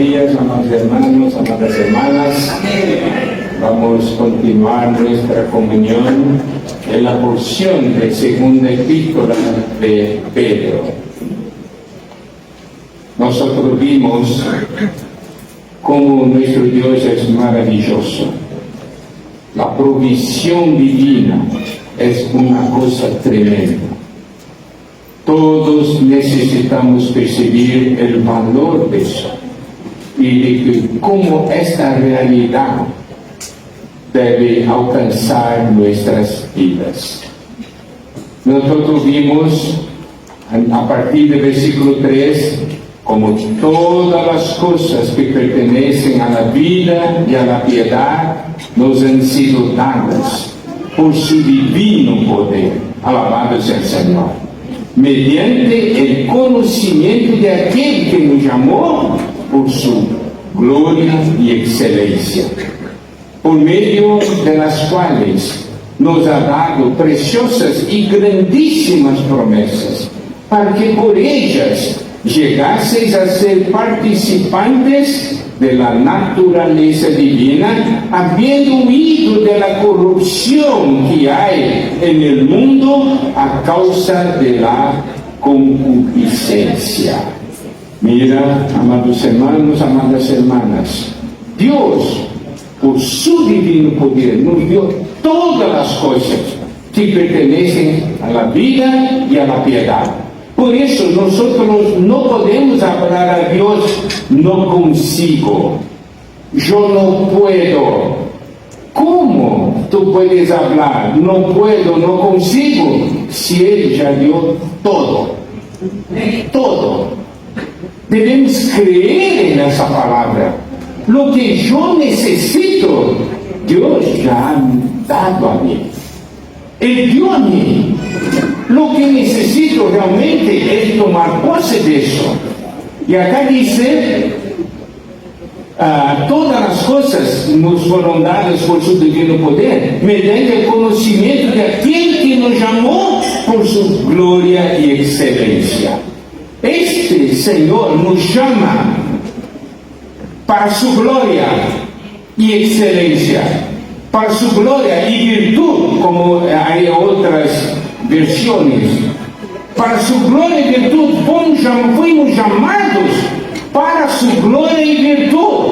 días, amados hermanos, amadas hermanas. Vamos a continuar nuestra comunión en la porción de segunda epístola de Pedro. Nosotros vimos cómo nuestro Dios es maravilloso. La provisión divina es una cosa tremenda. Todos necesitamos percibir el valor de eso y de cómo esta realidad debe alcanzar nuestras vidas. Nosotros vimos a partir del versículo 3 como todas las cosas que pertenecen a la vida y a la piedad nos han sido dadas por su divino poder. Alabado sea el Señor. Mediante el conocimiento de aquel que nos llamó por su gloria y excelencia, por medio de las cuales nos ha dado preciosas y grandísimas promesas, para que por ellas llegaseis a ser participantes de la naturaleza divina, habiendo huido de la corrupción que hay en el mundo a causa de la concupiscencia. Mira, amados hermanos, amadas hermanas, Dios, por su divino poder, nos dio todas las cosas que pertenecen a la vida y a la piedad. Por eso nosotros no podemos hablar a Dios, no consigo, yo no puedo. ¿Cómo tú puedes hablar? No puedo, no consigo, si Él ya dio todo. Todo. Debemos creer en esa palabra. Lo que yo necesito, Dios ya ha dado a mí. Él dio a mí. Lo que necesito realmente es tomar pose de eso. Y acá dice, todas las cosas nos fueron dadas por su divino poder, mediante el conocimiento de aquel que nos llamó por su gloria y excelencia. Este Señor nos llama para su gloria y excelencia, para su gloria y virtud, como hay otras versiones. Para su gloria y virtud fuimos llamados para su gloria y virtud.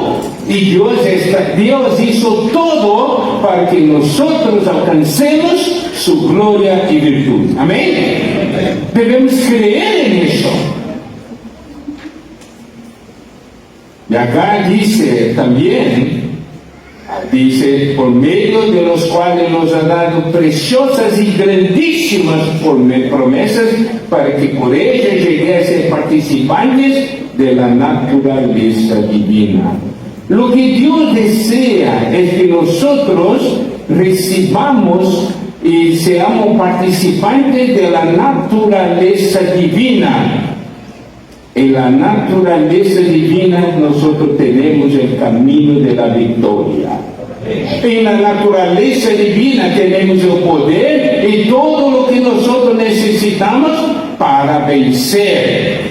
Y Dios hizo todo para que nosotros alcancemos su gloria y virtud. Amén. Debemos creer en eso. Y acá dice también, por medio de los cuales nos ha dado preciosas y grandísimas promesas, para que por ellas lleguemos a ser participantes de la naturaleza divina. Lo que Dios desea es que nosotros recibamos y seamos participantes de la naturaleza divina. En la naturaleza divina nosotros tenemos el camino de la victoria. En la naturaleza divina tenemos el poder y todo lo que nosotros necesitamos para vencer.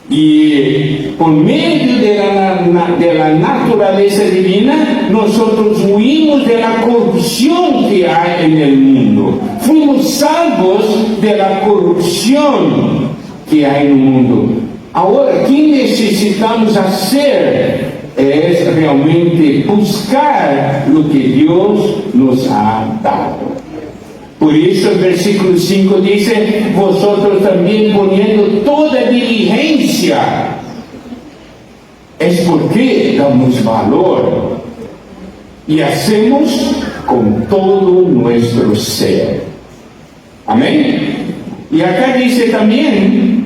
Y por medio de la naturaleza divina, nosotros huimos de la corrupción que hay en el mundo. Fuimos salvos de la corrupción que hay en el mundo. Ahora, ¿qué necesitamos hacer? Es realmente buscar lo que Dios nos ha dado. Por eso el versículo 5 dice, vosotros también poniendo toda diligencia. Es porque damos valor y hacemos con todo nuestro ser. Amén. Y acá dice también,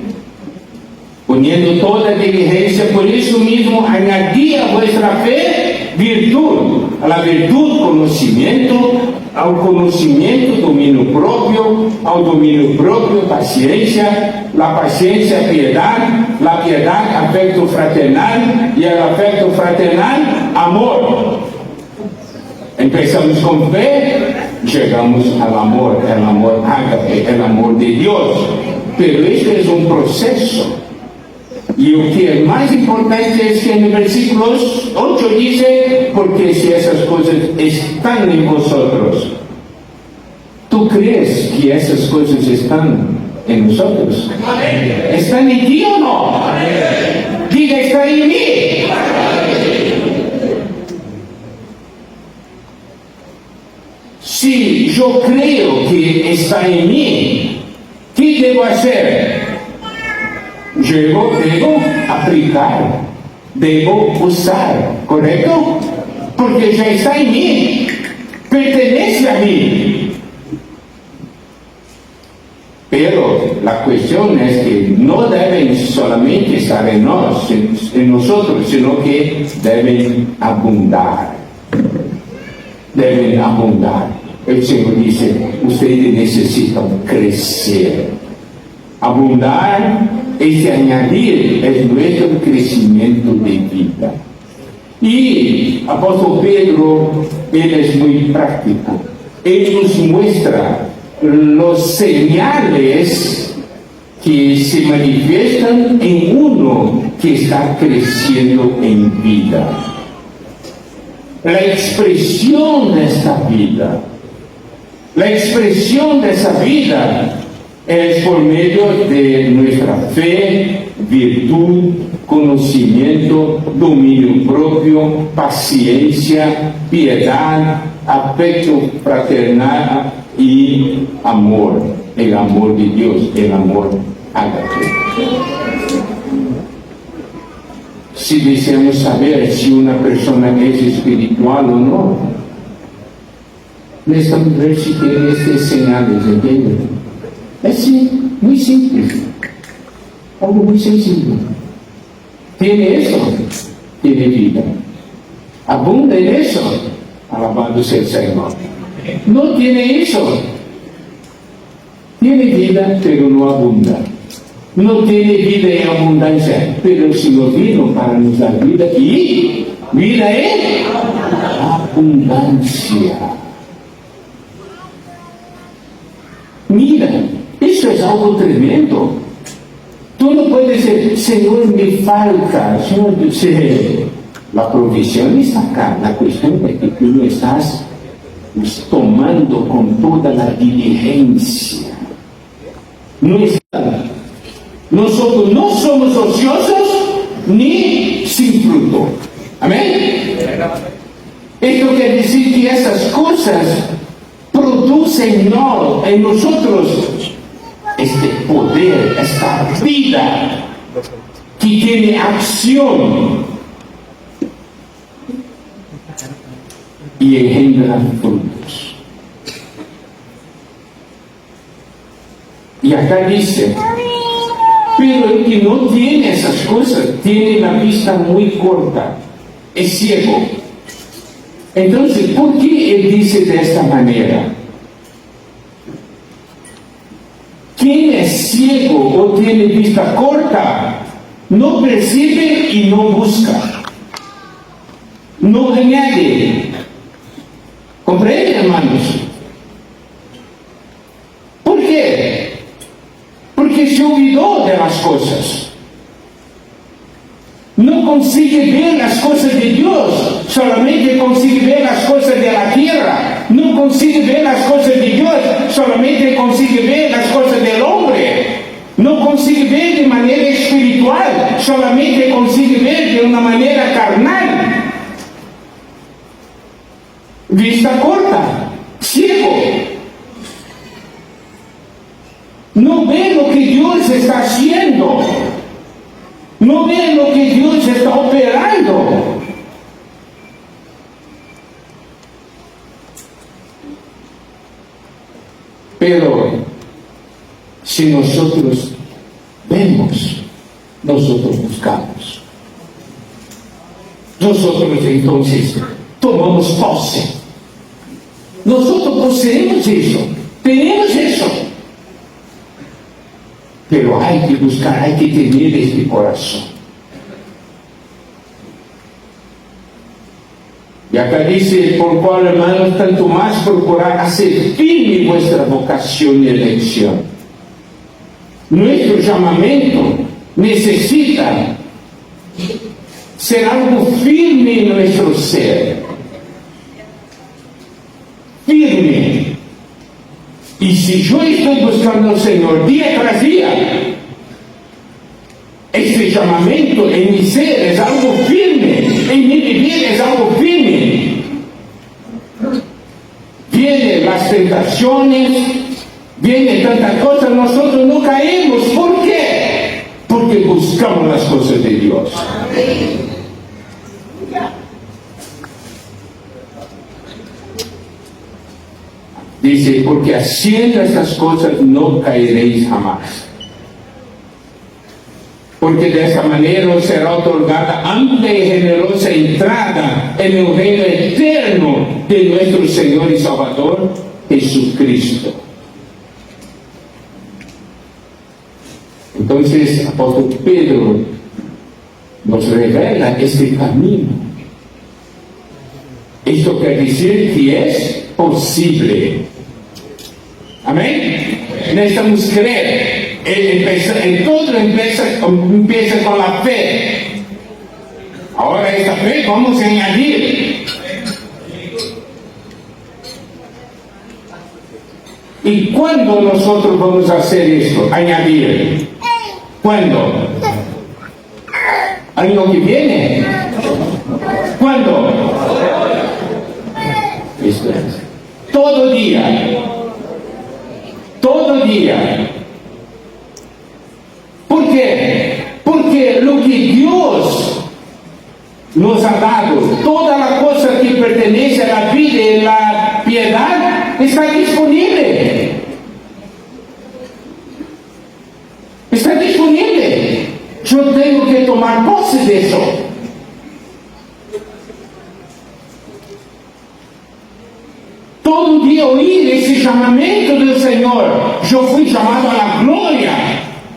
poniendo toda diligencia, por eso mismo añadí a vuestra fe virtud, a la virtud conocimiento, al conocimiento dominio propio, al dominio propio paciencia, la paciencia piedad, la piedad afecto fraternal y el afecto fraternal amor. Empezamos con fe, llegamos al amor, el amor ágape, el amor de Dios. Pero este es un proceso. Y lo que es más importante es que en el versículo 8 dice, porque si esas cosas están en vosotros, ¿tú crees que esas cosas están en nosotros? ¿Están en ti o no? Diga, está en mí. Si yo creo que está en mí, ¿qué debo hacer? Debo aplicar, debo usar, ¿correcto? Porque ya está en mí, pertenece a mí. Pero la cuestión es que no deben solamente estar en nosotros, sino que deben abundar. Deben abundar. El Señor dice, ustedes necesitan crecer. Abundar es añadir, es nuestro crecimiento de vida. Y apóstol Pedro, él es muy práctico. Él nos muestra los señales que se manifiestan en uno que está creciendo en vida. La expresión de esta vida, la expresión de esa vida es por medio de nuestra fe, virtud, conocimiento, dominio propio, paciencia, piedad, afecto fraternal y amor, el amor de Dios, el amor ágape. Si deseamos saber si una persona es espiritual o no, necesitamos ver si tiene estas señales, ¿entienden? Es muy simple, algo muy sencillo. Tiene eso, tiene vida. Abunda en eso, alabado sea el Señor. No tiene eso, tiene vida, pero no abunda. No tiene vida en abundancia, pero el Señor vino para nos dar vida, y vida en abundancia. Mira, eso es algo tremendo. Tú no puedes decir, Señor, me falta. Señor, dice, la provisión está acá. La cuestión es que tú lo estás tomando con toda la diligencia. Nosotros no somos ociosos ni sin fruto. Amén. Esto quiere decir que esas cosas producen en nosotros este poder, esta vida que tiene acción y engendra frutos. Y acá dice, pero el que no tiene esas cosas tiene la vista muy corta, es ciego. Entonces, ¿por qué él dice de esta manera? ¿Quién es ciego o tiene vista corta? No percibe y no busca, no añade. ¿Comprende, hermanos? ¿Por qué? Porque se olvidó de las cosas. No consigue ver las cosas de Dios, solamente consigue ver las cosas de la tierra. No consigue ver las cosas de Dios, solamente consigue ver las cosas del hombre. No consigue ver de manera espiritual, solamente consigue ver de una manera carnal. Vista corta, ciego. No ve lo que Dios está haciendo. No ve lo que Dios está operando. Pero si nosotros vemos, nosotros buscamos. Nosotros entonces tomamos posse. Nosotros poseemos eso, tenemos eso. Pero hay que buscar, hay que tener este corazón. Y acá dice, por cual, hermanos, tanto más procurar hacer firme vuestra vocación y elección. Nuestro llamamiento necesita ser algo firme en nuestro ser. Firme. Y si yo estoy buscando al Señor día tras día, este llamamiento en mi ser es algo firme, en mi vivir es algo firme. Vienen las tentaciones, vienen tantas cosas, nosotros no caemos. ¿Por qué? Porque buscamos las cosas de Dios. Dice, porque haciendo estas cosas no caeréis jamás. Porque de esta manera os será otorgada amplia y generosa entrada en el reino eterno de nuestro Señor y Salvador Jesucristo. Entonces, apóstol Pedro nos revela este camino. Esto quiere decir que es posible. Amén. Necesitamos creer. Todo empieza con la fe. Ahora esta fe vamos a añadir. ¿Y cuándo nosotros vamos a hacer esto? Añadir. ¿Cuándo? ¿Año que viene? ¿Cuándo? Esto es. Todo día. Todo día. ¿Por qué? Porque lo que Dios nos ha dado, toda la cosa que pertenece a la vida y la piedad, está disponible. Está disponible. Yo tengo que tomar pose de eso. Todo día oír ese llamamiento del Señor. Yo fui llamado a la gloria,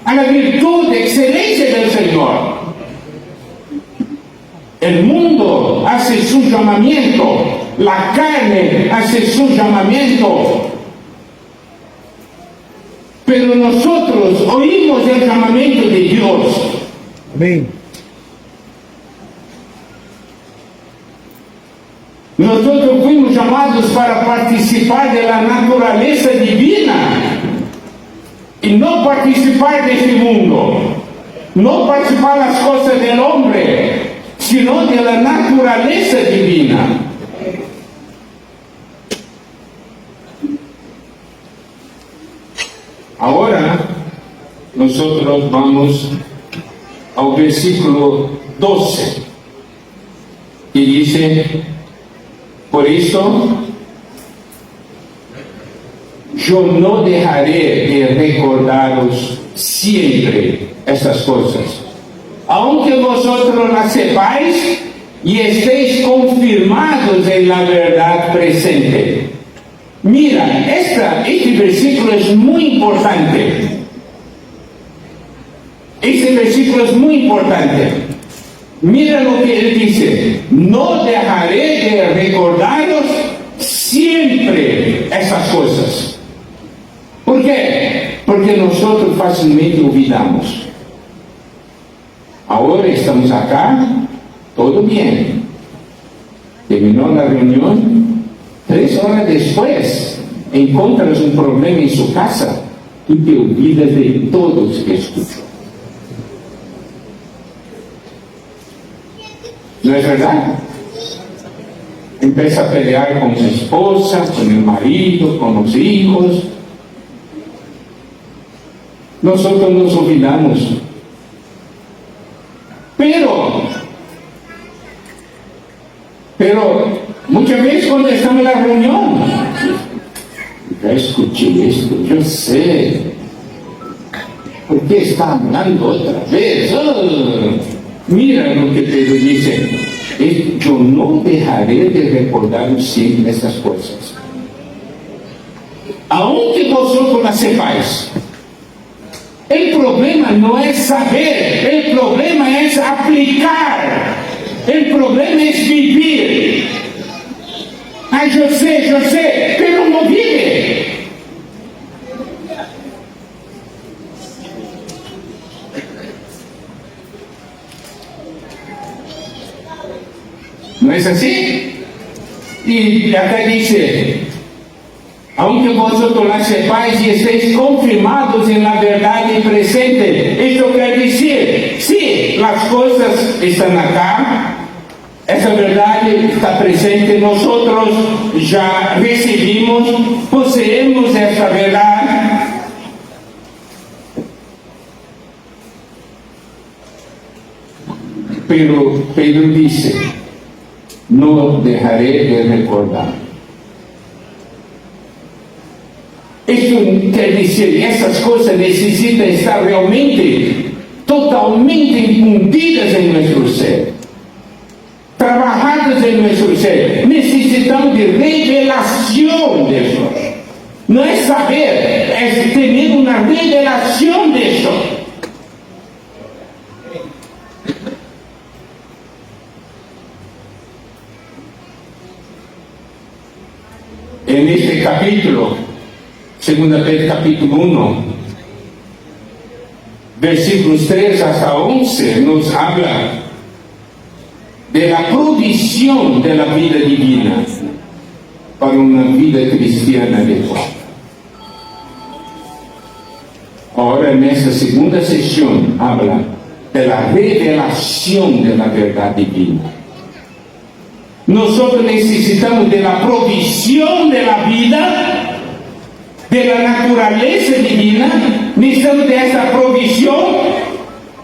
a la virtud, de excelencia del Señor. El mundo hace su llamamiento, la carne hace su llamamiento, pero nosotros oímos el llamamiento de Dios. Amén. Nosotros fuimos llamados para participar de la naturaleza divina y no participar de este mundo, no participar de las cosas del hombre, sino de la naturaleza divina. Ahora nosotros vamos al versículo 12, que dice: por eso yo no dejaré de recordaros siempre estas cosas, aunque vosotros las sepáis y estéis confirmados en la verdad presente. Mira, este versículo es muy importante. Este versículo es muy importante. Mira lo que él dice: no dejaré de recordaros siempre estas cosas. ¿Por qué? Porque nosotros fácilmente olvidamos. Ahora estamos acá, todo bien. Terminó la reunión, 3 horas después encuentras un problema en su casa y te olvidas de todo lo que escuchó. ¿No es verdad? Empieza a pelear con su esposa, con el marido, con los hijos. Nosotros nos olvidamos. Pero muchas veces cuando estamos en la reunión, ya escuché esto, yo sé. ¿Por qué está hablando otra vez? Oh. Mira lo que Pedro dice: yo no dejaré de recordaros siempre estas cosas, aunque vosotros las sepáis. El problema no es saber, el problema es aplicar, el problema es vivir. Ay, yo sé, pero no vive. es así? Y acá dice, aunque vosotros la sepáis y estéis confirmados en la verdad y presente. Esto quiere decir, sí, las cosas están acá, esa verdad está presente, nosotros ya recibimos, poseemos esta verdad. Pero Pedro dice, no dejaré de recordar. Esto quiere decir, esas cosas necesitan estar realmente, totalmente infundidas en nuestro ser, trabajadas en nuestro ser. Necesitamos de revelación de eso. No es saber, es tener una revelación de eso. En este capítulo, 2 Pedro capítulo 1, versículos 3 hasta 11, nos habla de la provisión de la vida divina para una vida cristiana adecuada. Ahora en esta segunda sesión habla de la revelación de la verdad divina. Nosotros necesitamos de la provisión de la vida, de la naturaleza divina, necesitamos de esa provisión,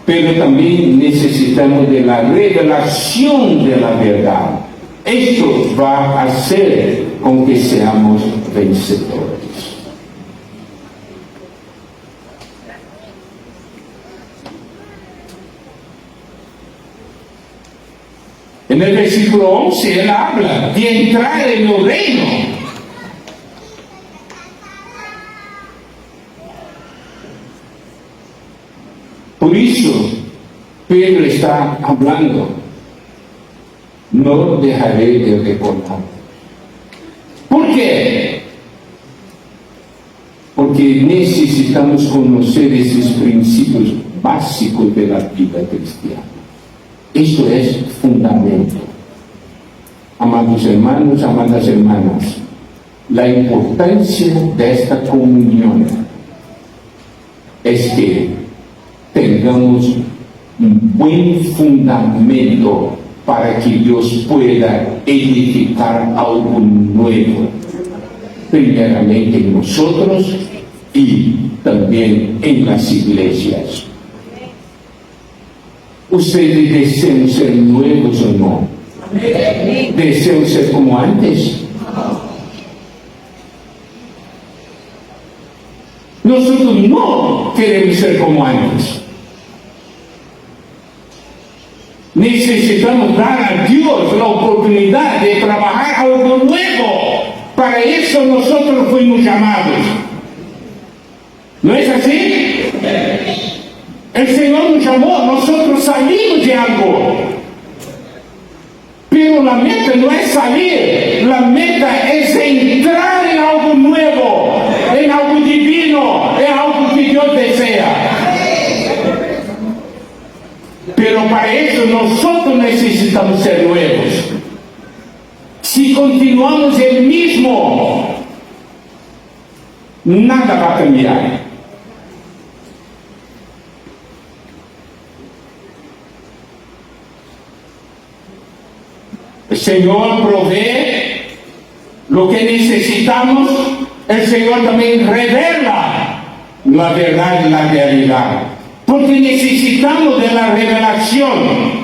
pero también necesitamos de la revelación de la verdad. Esto va a hacer con que seamos vencedores. En el versículo 11 él habla de entrar en el reino. Por eso Pedro está hablando, no dejaré de recordar. ¿Por qué? Porque necesitamos conocer esos principios básicos de la vida cristiana. Esto es fundamento. Amados hermanos, amadas hermanas, la importancia de esta comunión es que tengamos un buen fundamento para que Dios pueda edificar algo nuevo, primeramente en nosotros y también en las iglesias. ¿Ustedes desean ser nuevos o no? ¿Desean ser como antes? Nosotros no queremos ser como antes. Necesitamos dar a Dios la oportunidad de trabajar algo nuevo. Para eso nosotros fuimos llamados. ¿No es así? El Señor nos llamó, nosotros salimos de algo. Pero la meta no es salir, la meta es entrar en algo nuevo, en algo divino, en algo que Dios desea. Pero para eso nosotros necesitamos ser nuevos. Si continuamos el mismo, nada va a cambiar. El Señor provee lo que necesitamos, el Señor también revela la verdad y la realidad, porque necesitamos de la revelación.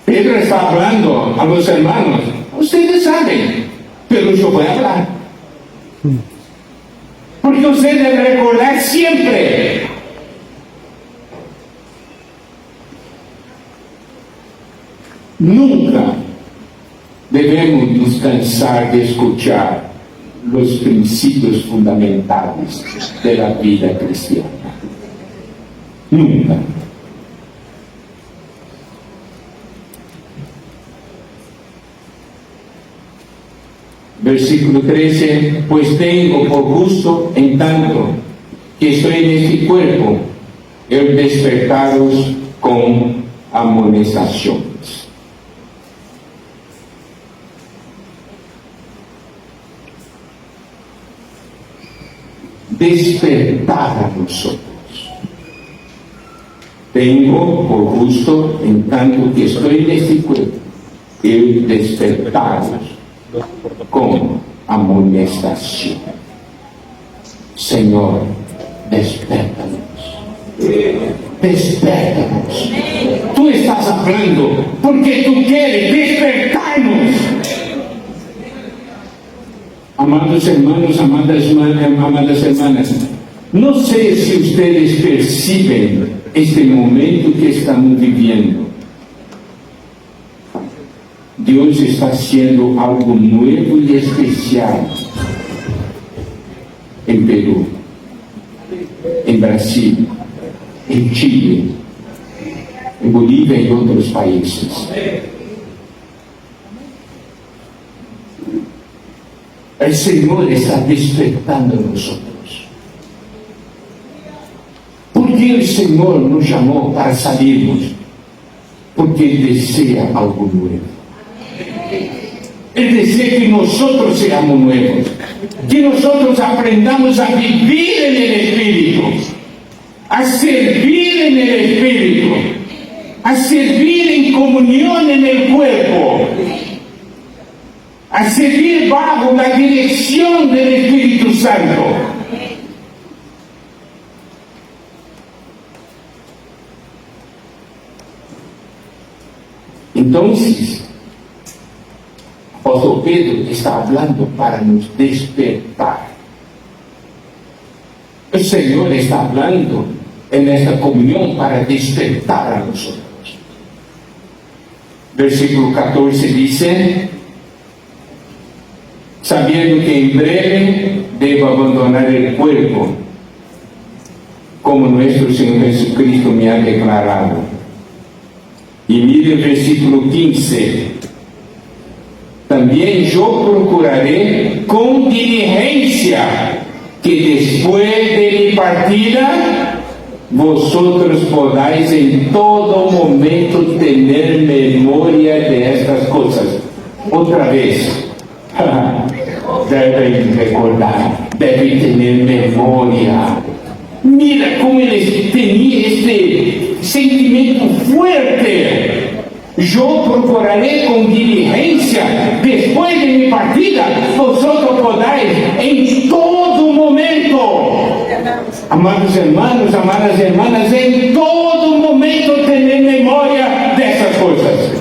Pedro está hablando a los hermanos, ustedes saben, pero yo voy a hablar, porque ustedes deben recordar siempre. Nunca debemos nos cansar de escuchar los principios fundamentales de la vida cristiana. Nunca. Versículo 13, pues tengo por gusto, en tanto que estoy en este cuerpo, el despertaros con amonestaciones. Despertar a nosotros. Tengo por gusto, en tanto que estoy en este cuerpo, el despertarnos con amonestación. Señor, despértanos. Despértanos. Tú estás hablando porque tú quieres despertarnos. Amados hermanos, amadas hermanas, no sé si ustedes perciben este momento que estamos viviendo. Dios está haciendo algo nuevo y especial en Perú, en Brasil, en Chile, en Bolivia y otros países. El Señor está despertando a nosotros. Porque el Señor nos llamó para salirnos, porque Él desea algo nuevo. Él desea que nosotros seamos nuevos, que nosotros aprendamos a vivir en el Espíritu, a servir en el Espíritu, a servir en comunión en el cuerpo, a servir bajo la dirección del Espíritu Santo. Entonces, apóstol Pedro está hablando para nos despertar. El Señor está hablando en esta comunión para despertar a nosotros. Versículo 14 dice: sabiendo que en breve debo abandonar el cuerpo, como nuestro Señor Jesucristo me ha declarado. Y mire el versículo 15. También yo procuraré con diligencia que después de mi partida vosotros podáis en todo momento tener memoria de estas cosas. Otra vez, deben recordar, deben tener memoria. Mira cómo él tenía este sentimiento fuerte. Yo procuraré con diligencia, después de mi partida, vosotros podáis en todo momento, amados hermanos, amadas hermanas, en todo momento tener memoria de esas cosas.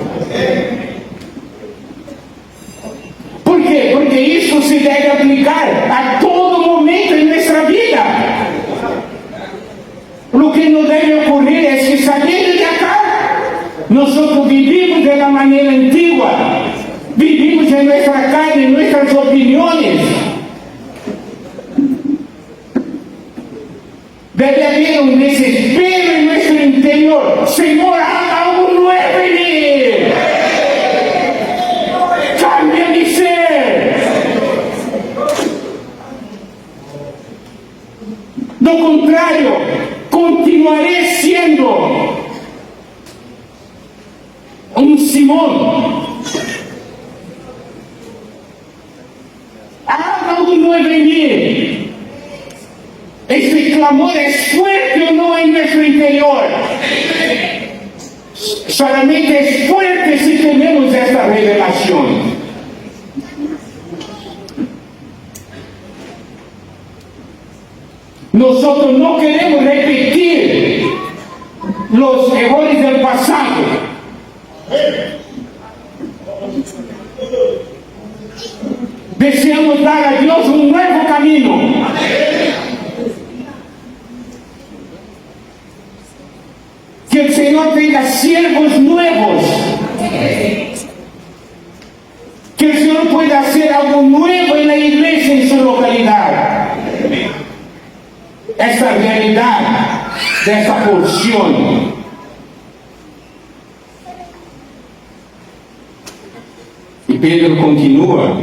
¿Por qué? Porque eso se debe aplicar a todo momento en nuestra vida. Lo que no debe ocurrir es que saliendo de acá, nosotros vivimos de la manera antigua, vivimos en nuestra carne, en nuestras opiniones. Debe haber un desespero en nuestro interior. Señor, haga algo nuevo en mí. Cambia mi ser. Do contrario, continuaré siendo un Simón. Haga algo nuevo en mí. Este clamor es fuerte o no en nuestro interior. Solamente es fuerte si tenemos esta revelación. Nosotros no queremos repetir los errores del pasado. Deseamos dar a Dios un nuevo camino. Que el Señor tenga siervos nuevos. Que el Señor pueda hacer algo nuevo en la iglesia, en su localidad. Esta realidad de esta porción. Y Pedro continúa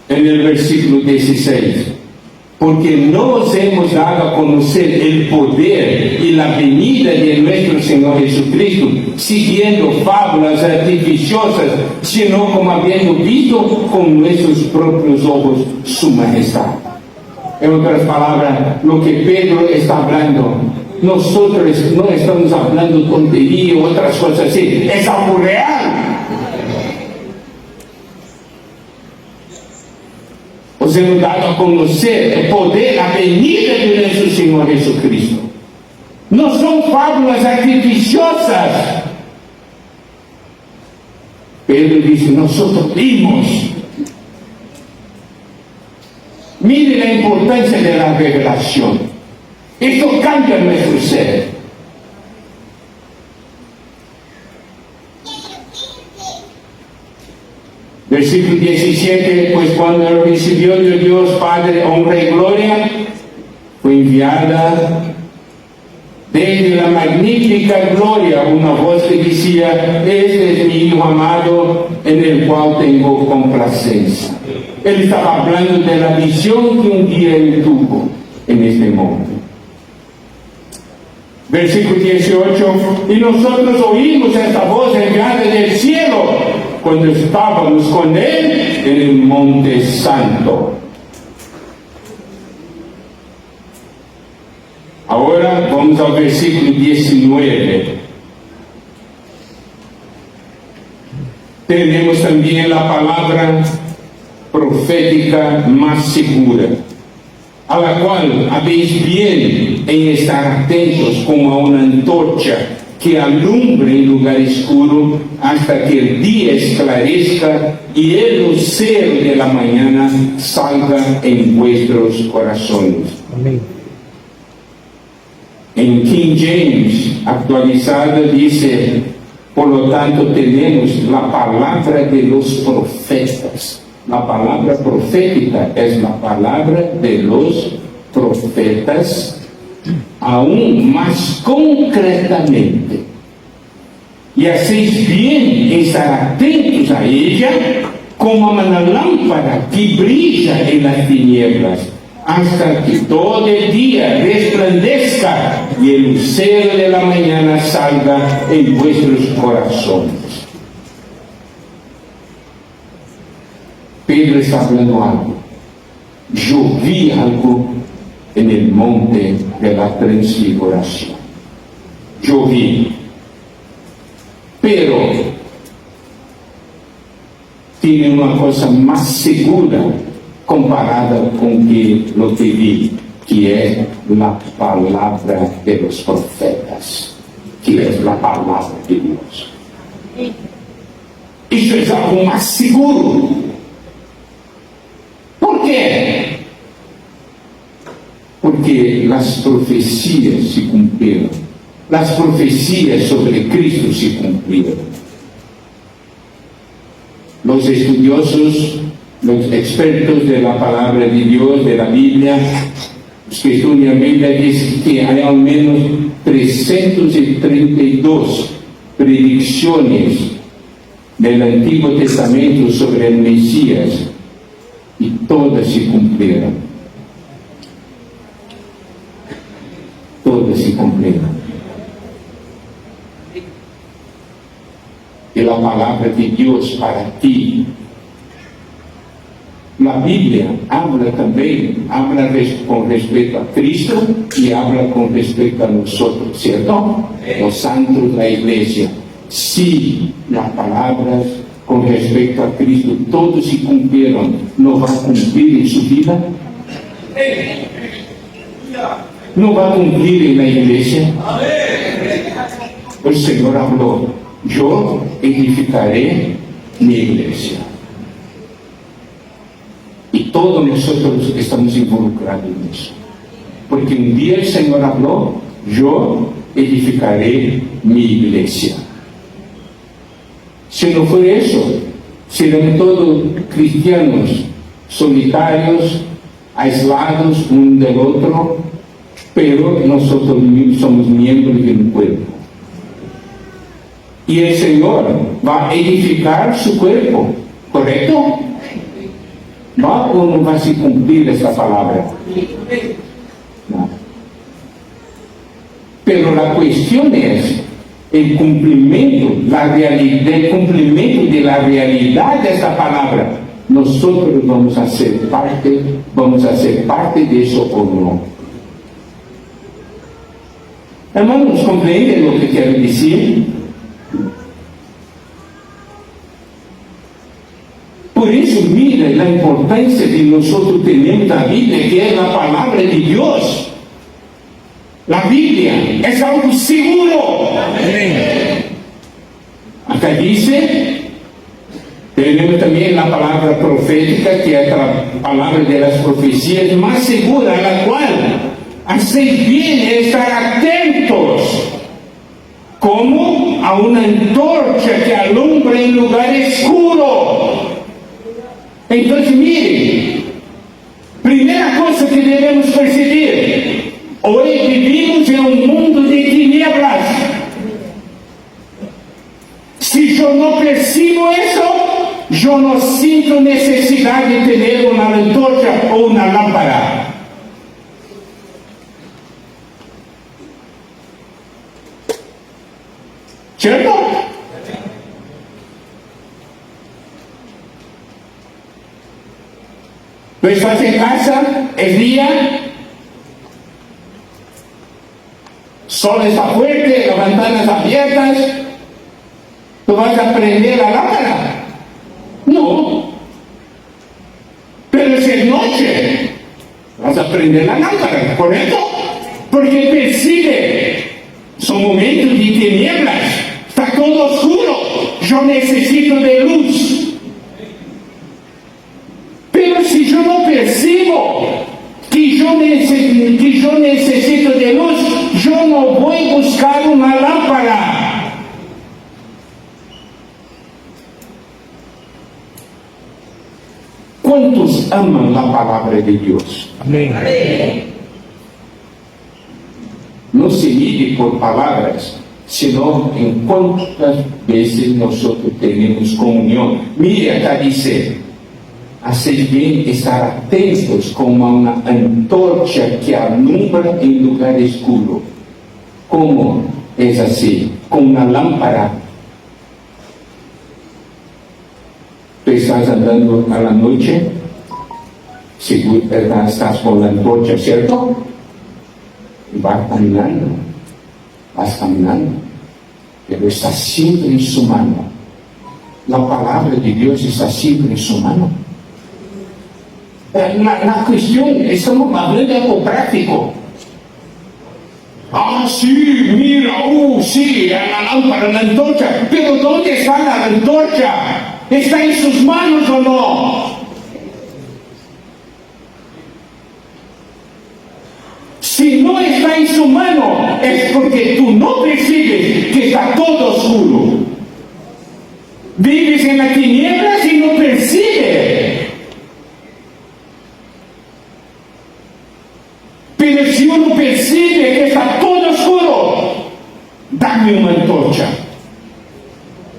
en el versículo 16. porque nos hemos dado a conocer el poder y la venida de nuestro Señor Jesucristo, siguiendo fábulas artificiosas, sino como habiendo visto con nuestros propios ojos su majestad. En otras palabras, lo que Pedro está hablando, nosotros no estamos hablando tontería o otras cosas así, es algo real. Os hemos dado a conocer el poder, la venida de nuestro Señor Jesucristo. No son fábulas artificiosas. Pedro dice, nosotros vimos. Mire la importancia de la revelación. Esto cambia nuestro ser. Versículo 17, pues cuando recibió de Dios Padre honra y gloria, fue enviada desde la magnífica gloria una voz que decía, este es mi Hijo amado, en el cual tengo complacencia. Él estaba hablando de la visión que un día él tuvo en este mundo. Versículo 18, y nosotros oímos esta voz enviada del cielo, cuando estábamos con Él en el Monte Santo. Ahora vamos al versículo 19. Tenemos también la palabra profética más segura, a la cual habéis bien en estar atentos como a una antorcha que alumbre en lugar oscuro hasta que el día esclarezca y el lucero de la mañana salga en vuestros corazones. Amén. En King James actualizada dice, por lo tanto tenemos la palabra de los profetas. La palabra profética es la palabra de los profetas, aún más concretamente. Y hacéis bien en estar atentos a ella como una lámpara que brilla en las tinieblas, hasta que todo el día resplandezca y el lucero de la mañana salga en vuestros corazones. Pedro está hablando algo. Yo vi algo en el monte de la transfiguración. Yo vi. Pero tiene una cosa más segura comparada con lo que vi, que es la palabra de los profetas, que es la palabra de Dios. Eso es algo más seguro. ¿Por qué? Porque las profecías se cumplieron. Las profecías sobre Cristo se cumplieron. Los estudiosos, los expertos de la palabra de Dios, de la Biblia, los que estudian la Biblia, dicen que hay al menos 332 predicciones del Antiguo Testamento sobre el Mesías, y todas se cumplieron. Todas se cumplieron. Y la palabra de Dios para ti. La Biblia habla también, habla con respecto a Cristo y habla con respecto a nosotros, ¿cierto? Los santos, la iglesia. Si las palabras con respecto a Cristo todos se cumplieron, ¿no va a cumplir en su vida? ¿No va a cumplir en la iglesia? El Señor habló, yo edificaré mi iglesia. Y todos nosotros estamos involucrados en eso. Porque un día el Señor habló, yo edificaré mi iglesia. Si no fue eso, serán todos cristianos solitarios, aislados uno del otro, pero nosotros somos miembros de un cuerpo. Y el Señor va a edificar su cuerpo, ¿correcto? ¿Va o no va a se cumplir esta palabra? No. Pero la cuestión es el cumplimiento, el cumplimiento de la realidad de esta palabra. Nosotros vamos a ser parte de eso o no. Hermanos, ¿comprenden lo que quiero decir? Por eso, mira la importancia de nosotros tener la Biblia, que es la palabra de Dios. La Biblia es algo seguro. Acá dice, tenemos también la palabra profética, que es la palabra de las profecías más segura, a la cual hacéis bien estar atentos, como a una antorcha que alumbra en lugar oscuro. Entonces, miren, primera cosa que debemos percibir: hoy vivimos en un mundo de tinieblas. Si yo no percibo eso, yo no siento necesidad de tener una antorcha o una lámpara. ¿Cierto? Tú estás en casa, es día, sol está fuerte, las ventanas abiertas, ¿tú vas a prender la lámpara? No. Pero si es noche, vas a prender la lámpara, ¿correcto? Porque percibe, son momentos de tinieblas, está todo oscuro, yo necesito de luz. Pero si yo no percibo que yo necesito de luz, yo no voy a buscar una lámpara. ¿Cuántos aman la palabra de Dios? Amén. No se mide por palabras, sino en cuántas veces nosotros tenemos comunión. Mire, acá dice: hacéis bien estar atentos como a una antorcha que alumbra en lugar oscuro. ¿Cómo es así? Con una lámpara. Tú estás andando a la noche, seguro, ¿verdad? Estás con la antorcha, ¿cierto? Y vas caminando, pero está siempre en su mano. La palabra de Dios está siempre en su mano. La cuestión, estamos hablando de algo práctico. Ah, sí, mira, sí, la lámpara, la antorcha. Pero ¿dónde está la antorcha? ¿Está en sus manos o no? Si no está en su mano, es porque tú no percibes que está todo oscuro. Vives en las tinieblas y no percibes. Pero si uno percibe que está todo oscuro, dame una antorcha,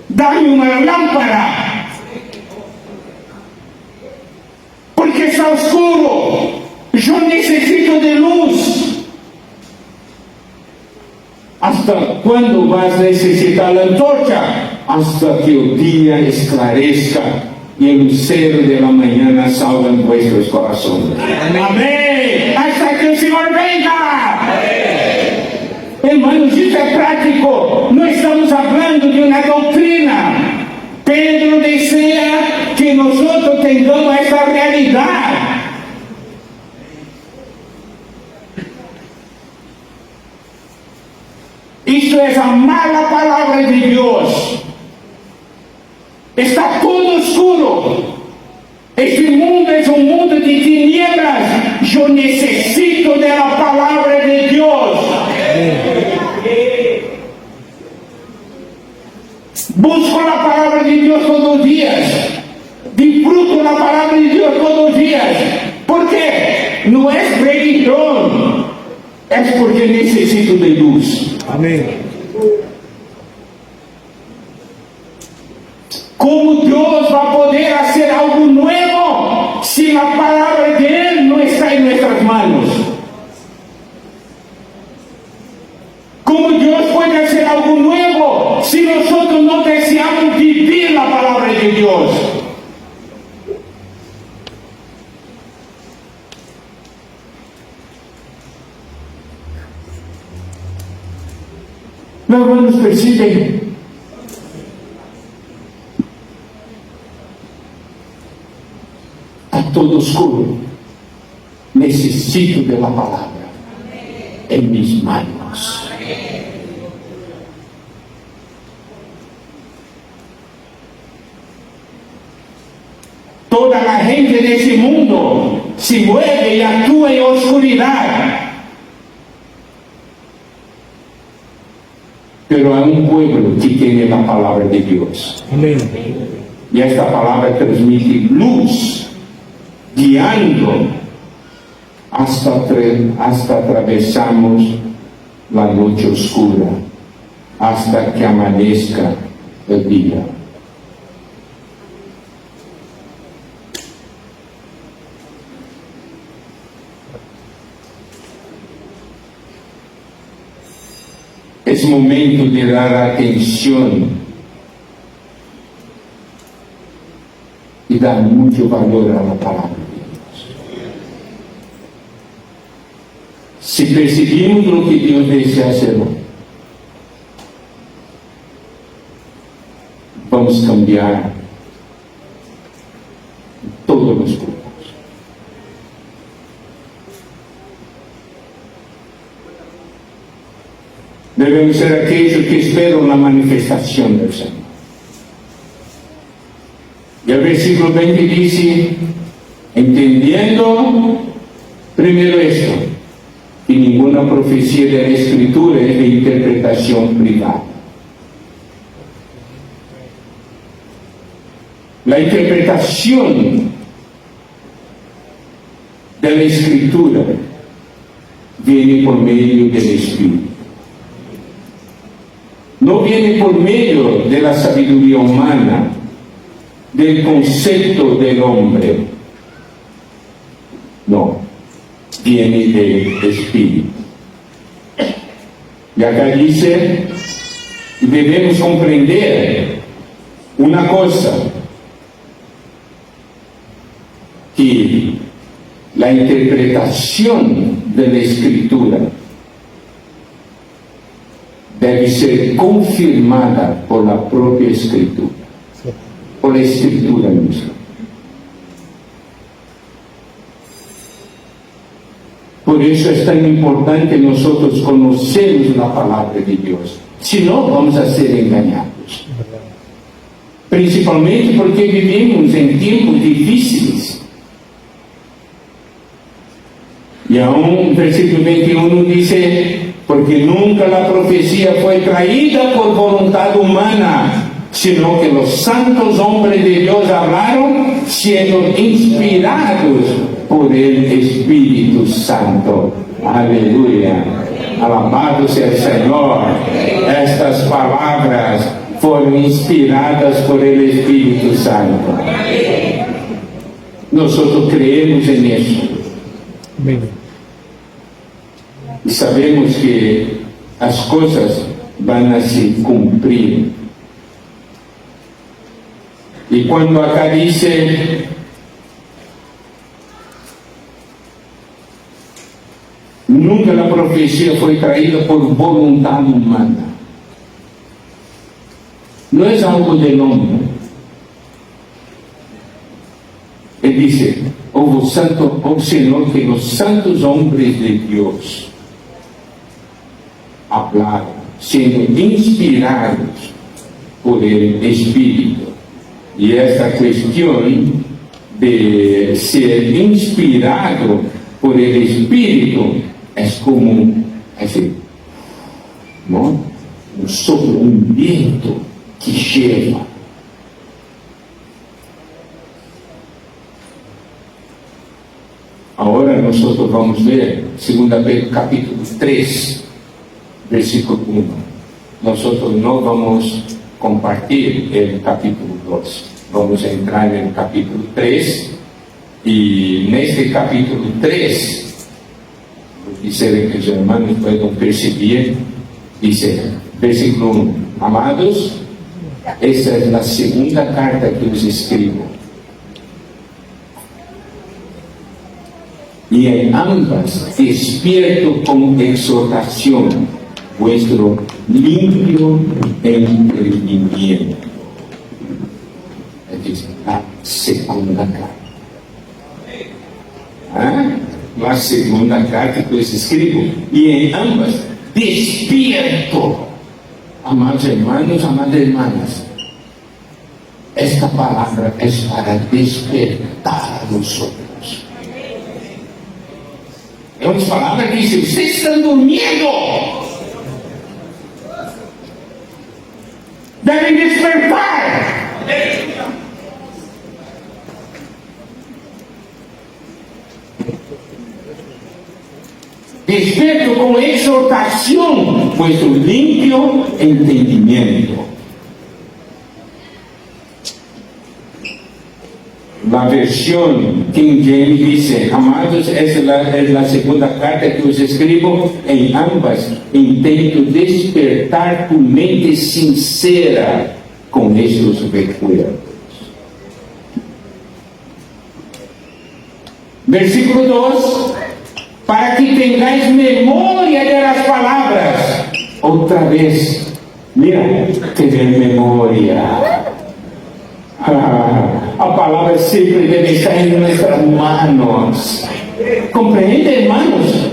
dame una lámpara, porque está oscuro, yo necesito de luz. ¿Hasta cuándo vas a necesitar la antorcha? Hasta que el día esclarezca y el lucero de la mañana salga en vuestros corazones. Amén. Hasta que el Señor venga. Hermanos, isso é prático. No estamos hablando de una doctrina. Pedro desea que nosotros tengamos esta realidad. Isto é amar a palavra de Deus. Está todo oscuro. Este mundo é um mundo de tinieblas. Eu necessito da palavra de Deus. Busco a palavra de Deus todos os dias. Disfruto a palavra de Deus todos os dias. ¿Por quê? Não é religião. É porque necessito de luz. Amém. Como Deus vai poder fazer algo novo se la palabra de Él no está en nuestras manos? ¿Cómo Dios puede hacer algo nuevo si nosotros no deseamos vivir la palabra de Dios? Los hermanos perciben. Está todo oscuro. Necesito de la palabra en mis manos. Toda la gente de ese mundo se mueve y actúa en oscuridad. Pero hay un pueblo que tiene la palabra de Dios. Amén. Y esta palabra transmite luz, guiando hasta atravesamos la noche oscura, hasta que amanezca el día. Es momento de dar atención y dar mucho valor a la palabra de Dios. Si percibimos lo que Dios desea hacer, vamos a cambiar todos los puntos. Debemos ser aquellos que esperan la manifestación del Señor. Y el versículo 20 dice, entendiendo primero esto, que ninguna profecía de la Escritura es de interpretación privada. La interpretación de la Escritura viene por medio del Espíritu. No viene por medio de la sabiduría humana, del concepto del hombre. No, viene del Espíritu. Y acá dice, debemos comprender una cosa, que la interpretación de la Escritura debe ser confirmada por la propia Escritura, por la Escritura misma. Por eso es tan importante nosotros conocernos la palabra de Dios. Si no, vamos a ser engañados. Principalmente porque vivimos en tiempos difíciles. Y aún, versículo 21 dice, porque nunca la profecía fue traída por voluntad humana, sino que los santos hombres de Dios hablaron siendo inspirados por el Espíritu Santo. Aleluya. Alabado sea el Señor. Estas palabras fueron inspiradas por el Espíritu Santo. Nosotros creemos en eso. Amén. Y sabemos que las cosas van a se cumplir. Y cuando acá dice, nunca la profecía fue traída por voluntad humana. No es algo del hombre. Él dice, oh Señor, que los santos hombres de Dios hablaron, siendo inspirados por el Espíritu. Y esta cuestión de ser inspirado por el Espíritu es como así, ¿no? Un soplo, un viento que lleva. Ahora nosotros vamos a ver 2 Pedro capítulo 3, versículo 1. Nosotros no vamos a compartir el capítulo 2. Vamos a entrar en el capítulo 3 Y en este capítulo 3, quisiera que los hermanos puedan percibir, dice, versículo 1, amados, esta es la segunda carta que os escribo. Y en ambas despierto con exhortación vuestro limpio entendimiento. Es la segunda carta. La segunda carta que os escribo. Y en ambas despierto. Amados hermanos, amadas hermanas, esta palabra es para despertar a nosotros. Es una palabra que dice, ustedes están durmiendo. Deben despertar. Despierto con exhortación vuestro limpio entendimiento. La versión King James dice, amados, esa es la segunda carta que os escribo, en ambas intento despertar tu mente sincera con estos recuerdos. Versículo 2, para que tengáis memoria de las palabras. Otra vez, mira, tener memoria. A palabra siempre debe estar en nuestras manos. ¿Comprende, hermanos?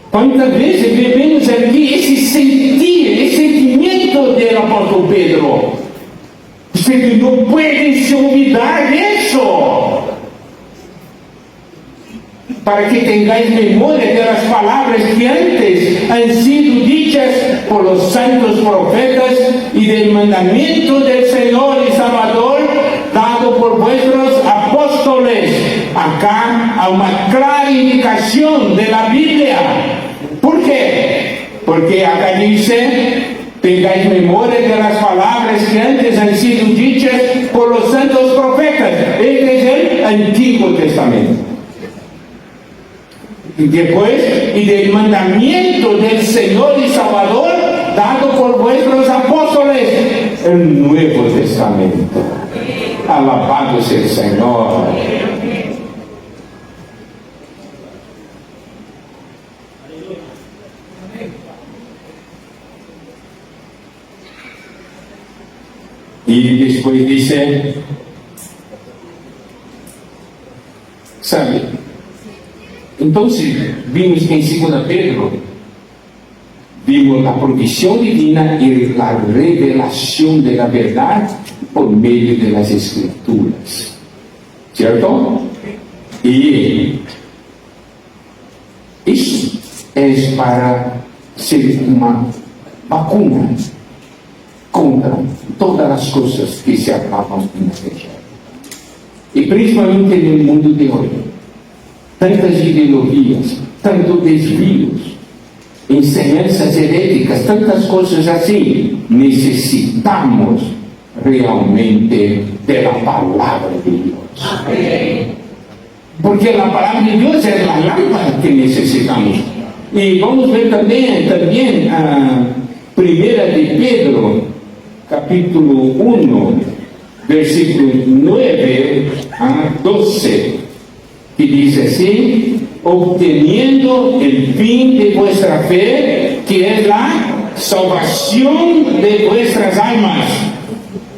¿Cuántas veces vemos aquí ese sentir, ese sentimiento del apóstol Pedro? Ustedes no pueden se olvidar de eso. Para que tengáis memoria de las palabras que antes han sido dichas por los santos profetas y del mandamiento del Señor y Salvador dado por vuestros apóstoles. Acá hay una clara indicación de la Biblia. ¿Por qué? Porque acá dice, tengáis memoria de las palabras que antes han sido dichas por los santos profetas. Este es el Antiguo Testamento. Y después, y del mandamiento del Señor y Salvador dado por vuestros apóstoles, el Nuevo Testamento. Alabado sea el Señor. Y después dice, ¿sabe? Entonces, vimos que en 2 Pedro, vimos la provisión divina y la revelación de la verdad por medio de las Escrituras. ¿Cierto? Y eso es para ser una vacuna contra todas las cosas que se hablaban en la iglesia. Y principalmente en el mundo de hoy. Tantas ideologías, tantos desvíos, enseñanzas heréticas, tantas cosas así. Necesitamos realmente de la palabra de Dios. Porque la palabra de Dios es la lámpara que necesitamos. Y vamos a ver también a Primera de Pedro, capítulo 1, versículo 9 a 12. Y dice así, obteniendo el fin de vuestra fe, que es la salvación de vuestras almas.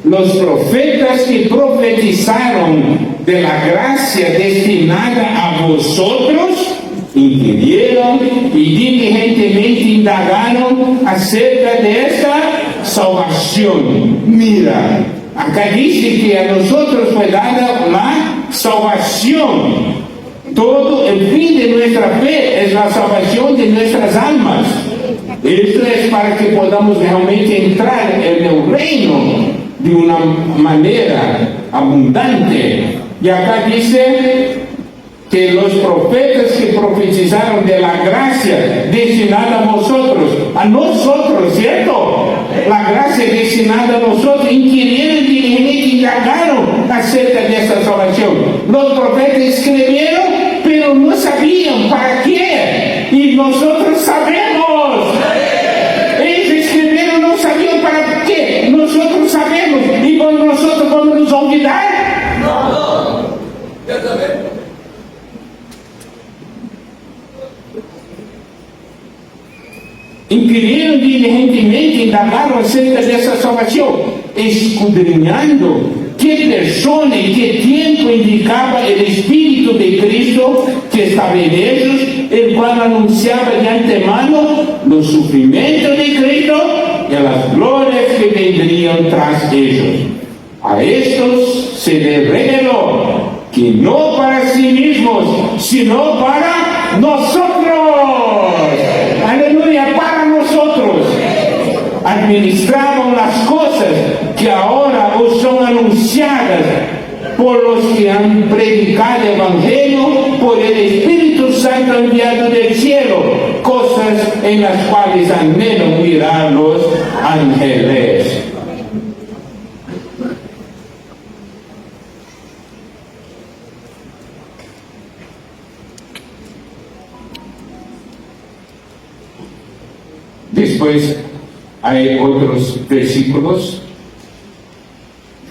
Los profetas que profetizaron de la gracia destinada a vosotros, inquirieron y diligentemente indagaron acerca de esta salvación. Mira, acá dice que a nosotros fue dada la salvación. Todo el fin de nuestra fe es la salvación de nuestras almas. Esto es para que podamos realmente entrar en el reino de una manera abundante. Y acá dice que los profetas que profetizaron de la gracia destinada a nosotros, ¿cierto? La gracia destinada a nosotros, inquirieron diligente, indagaron acerca de esta salvación. Los profetas escribieron, pero no sabían para qué, y nosotros sabemos. Ellos escribieron, no sabían para qué, nosotros sabemos, y nosotros vamos nos olvidar. No, ya sabemos. Inquirieron diligentemente, indagaron acerca de esa salvación, escudriñando qué persona y qué tiempo indicaba el Espíritu de Cristo que estaba en ellos, el cual anunciaba de antemano los sufrimientos de Cristo y las glorias que vendrían tras ellos. A estos se les reveló que no para sí mismos, sino para nosotros. Aleluya, para nosotros. Administraban las cosas que ahora os son anunciadas por los que han predicado el Evangelio por el Espíritu Santo enviado del cielo, cosas en las cuales anhelan mirar los ángeles. Después hay otros versículos.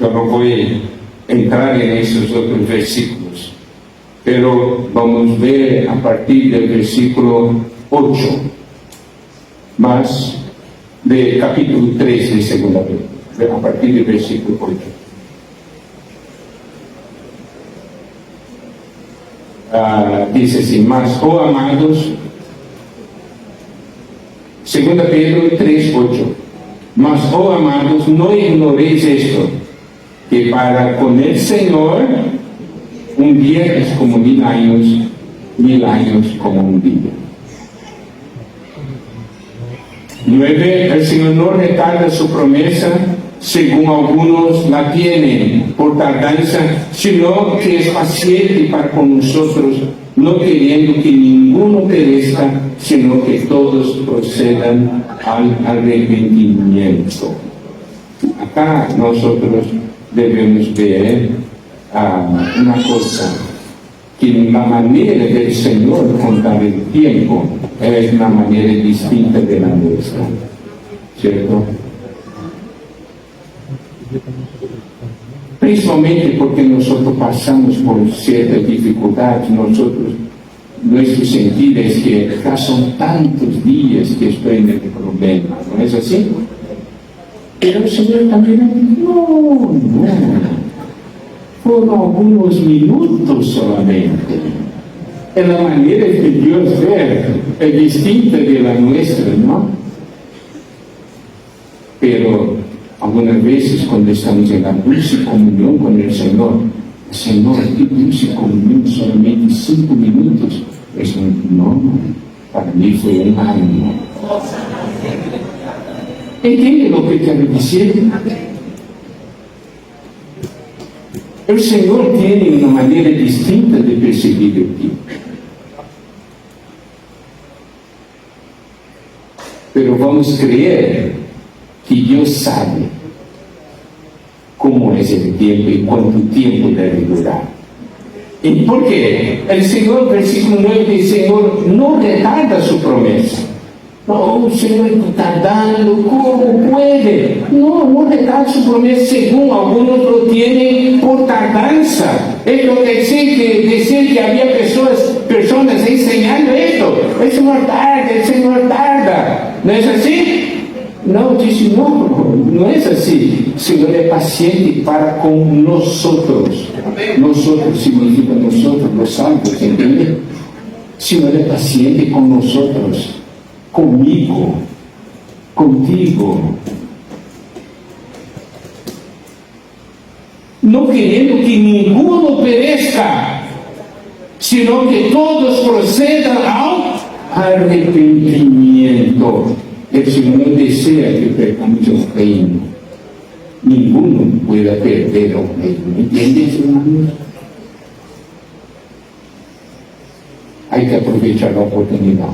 Yo no voy a entrar en esos otros versículos, pero vamos a ver a partir del versículo 8, más de capítulo 3 de segunda Pedro, a partir del versículo 8. Dice así, más, oh amados, segunda Pedro 3:8, mas, oh amados, no ignoréis esto, que para con el Señor un día es como 1000 años, 1000 años como un día. 9, el Señor no retarda su promesa, según algunos la tienen por tardanza, sino que es paciente para con nosotros, no queriendo que ninguno perezca, sino que todos procedan al arrepentimiento. Acá nosotros debemos ver una cosa, que la manera del Señor contar el tiempo es una manera distinta de la nuestra, ¿cierto? Principalmente porque nosotros pasamos por ciertas dificultades, nuestro sentido es que ya son tantos días que estoy en el problema, ¿no es así? Pero el Señor también no, fueron algunos minutos solamente. En la manera que Dios ve es distinta de la nuestra, ¿no? Pero algunas veces cuando estamos en la dulce comunión con el Señor, qué dulce comunión, solamente 5 minutos. Eso no, para mí fue un año. ¿Entiende lo que quiero decir? El Señor tiene una manera distinta de percibir el tiempo. Pero vamos a creer que Dios sabe cómo es el tiempo y cuánto tiempo debe durar. ¿Y por qué? El Señor, versículo 9, dice, el Señor no retarda su promesa. No, el Señor está tardando, ¿cómo puede? No retarda su promesa, según algunos lo tienen por tardanza. Es lo que decir que había personas enseñando esto. El Señor tarda. ¿No es así? No, dice, no es así. El Señor es paciente para con nosotros. Nosotros significa nosotros, los santos, ¿entiende? El Señor es paciente con nosotros, conmigo, contigo. No queriendo que ninguno perezca, sino que todos procedan al arrepentimiento. El Señor desea que percamos el reino. Ninguno pueda perder el reino. ¿Entiendes, hermanos? hay que aprovechar la oportunidad.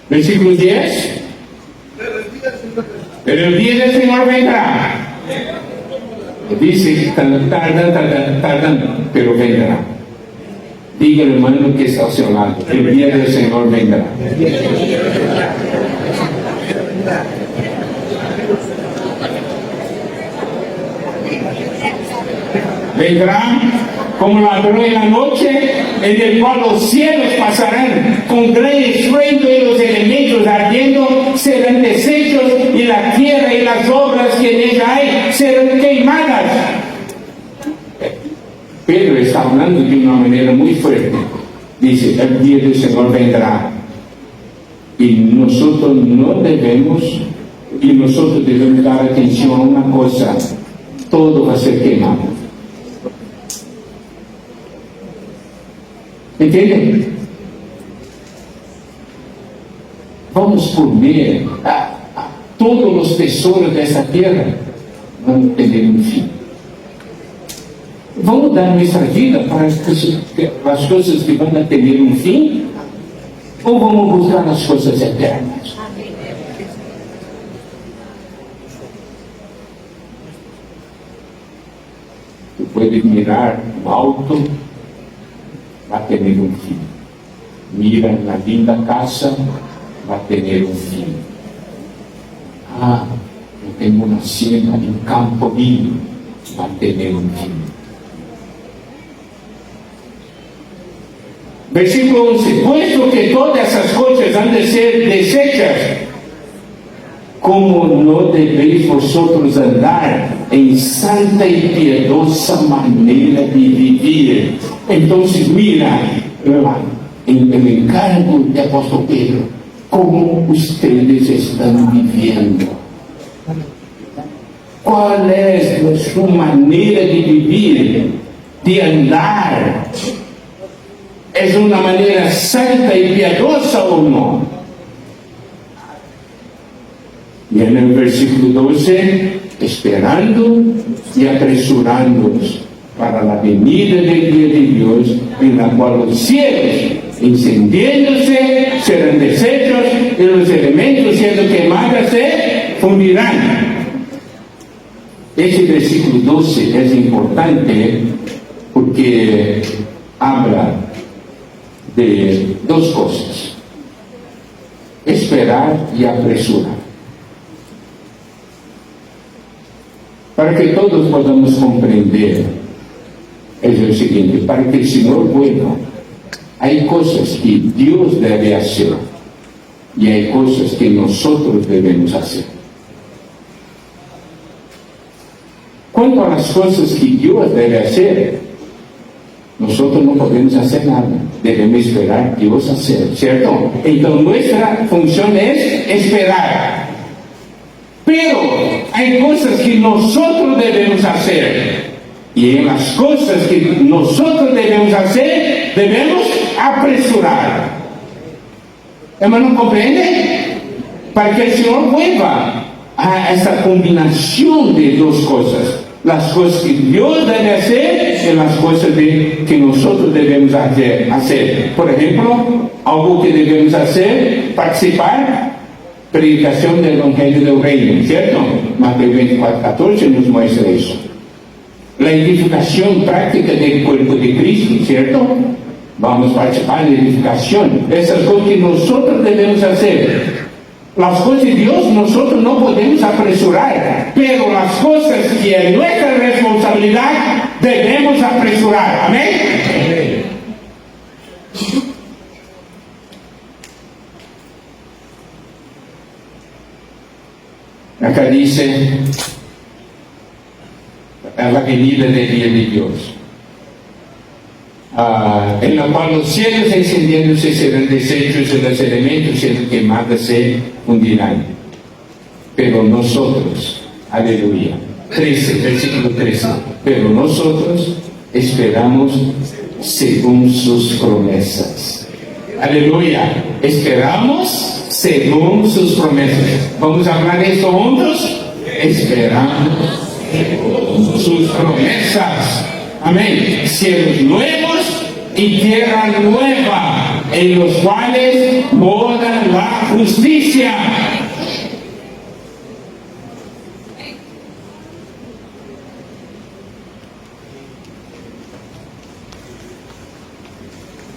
Versículo 10. Pero el día del Señor vendrá. Dice, tardan, pero vendrá. Diga al hermano que está a su lado, el día del Señor vendrá. Vendrá como ladrón en la noche, en el cual los cielos pasarán con gran estruendo y los elementos ardiendo serán deshechos y la tierra y las obras que en ella hay serán queimadas. Pedro está hablando de una manera muy fuerte. Dice, el día del Señor vendrá y nosotros debemos dar atención a una cosa: todo va a ser quemado. ¿Entienden? Vamos comer todos los tesoros de esta tierra, van a tener un fin. Vamos dar nuestra vida para las cosas que van a tener un fin, o vamos buscar las cosas eternas. Tú puedes mirar lo alto, va a tener un fin. Mira en la linda casa, va a tener un fin. Yo tengo una hacienda en campo lindo, va a tener un fin. Versículo 11. Puesto que todas esas cosas han de ser deshechas, ¿cómo no debéis vosotros andar en santa y piadosa manera de vivir? Entonces mira en el encargo de apóstol Pedro, cómo ustedes están viviendo. ¿Cuál es su manera de vivir, de andar? ¿Es una manera santa y piadosa o no? Y en el versículo 12, esperando y apresurándonos para la venida del día de Dios, en la cual los cielos, encendiéndose, serán deshechos y los elementos siendo quemados se fundirán. Ese versículo 12 es importante porque habla de dos cosas: esperar y apresurar. Para que todos podamos comprender, es lo siguiente: para que el Señor vuelva, hay cosas que Dios debe hacer y hay cosas que nosotros debemos hacer. Cuanto a las cosas que Dios debe hacer, nosotros no podemos hacer nada, debemos esperar a Dios hacer, ¿cierto? Entonces nuestra función es esperar. Pero hay cosas que nosotros debemos hacer, y en las cosas que nosotros debemos hacer, debemos apresurar. ¿Hermano, comprende? Para que el Señor vuelva a esta combinación de dos cosas: las cosas que Dios debe hacer y las cosas que nosotros debemos hacer. Por ejemplo, algo que debemos hacer: participar, predicación del Evangelio del Reino, ¿cierto? Mateo 24:14 nos muestra eso. La edificación práctica del cuerpo de Cristo, ¿cierto? Vamos a participar de la edificación. Esas cosas que nosotros debemos hacer. Las cosas de Dios nosotros no podemos apresurar, pero las cosas que es nuestra responsabilidad debemos apresurar. ¿Amén? Amén. Acá dice la venida del día de Dios, en la cual los cielos encendiéndose serán deshechos y los elementos siendo quemados se fundirán. Pero nosotros, aleluya, 13, versículo 13, pero nosotros esperamos según sus promesas. Aleluya, esperamos según sus promesas. Vamos a hablar de esto juntos. Esperamos según sus promesas. Amén. Cielos nuevos y tierra nueva, en los cuales mora la justicia.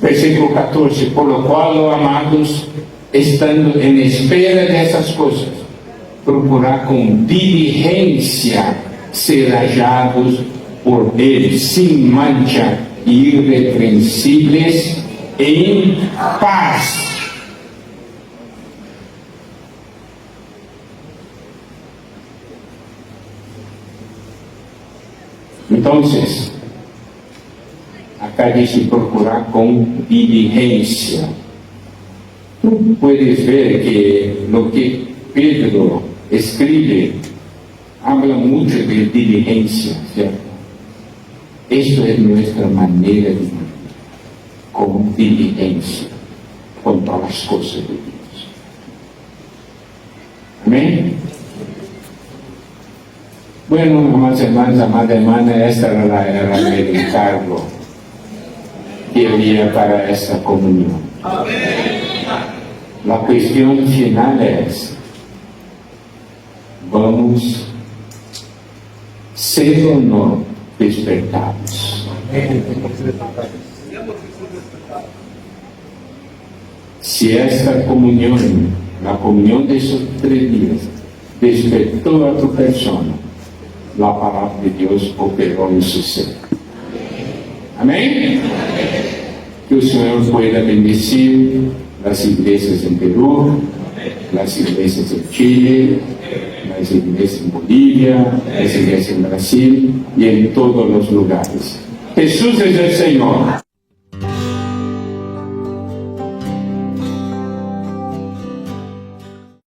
Versículo 14, por lo cual, oh amados, estando en espera de esas cosas, procurar con diligencia ser hallados por Él sin mancha, irreprensibles, en paz. Entonces, acá dice procurar con diligencia. Tú puedes ver que lo que Pedro escribe habla mucho de diligencia, ¿cierto? Esto es nuestra manera de vivir, con diligencia, con todas las cosas de Dios. Amén. Bueno, amados hermanos, amada hermana, esta era el encargo que había para esta comunión. La cuestión final es, ¿vamos ser o no despertados? Si esta comunión, la comunión de esos 3 días, despertó a tu persona, la palabra de Dios operó en su ser. Amén. Que el Señor pueda bendecir las iglesias en Perú, las iglesias en Chile, las iglesias en Bolivia, las iglesias en Brasil y en todos los lugares. Jesús es el Señor.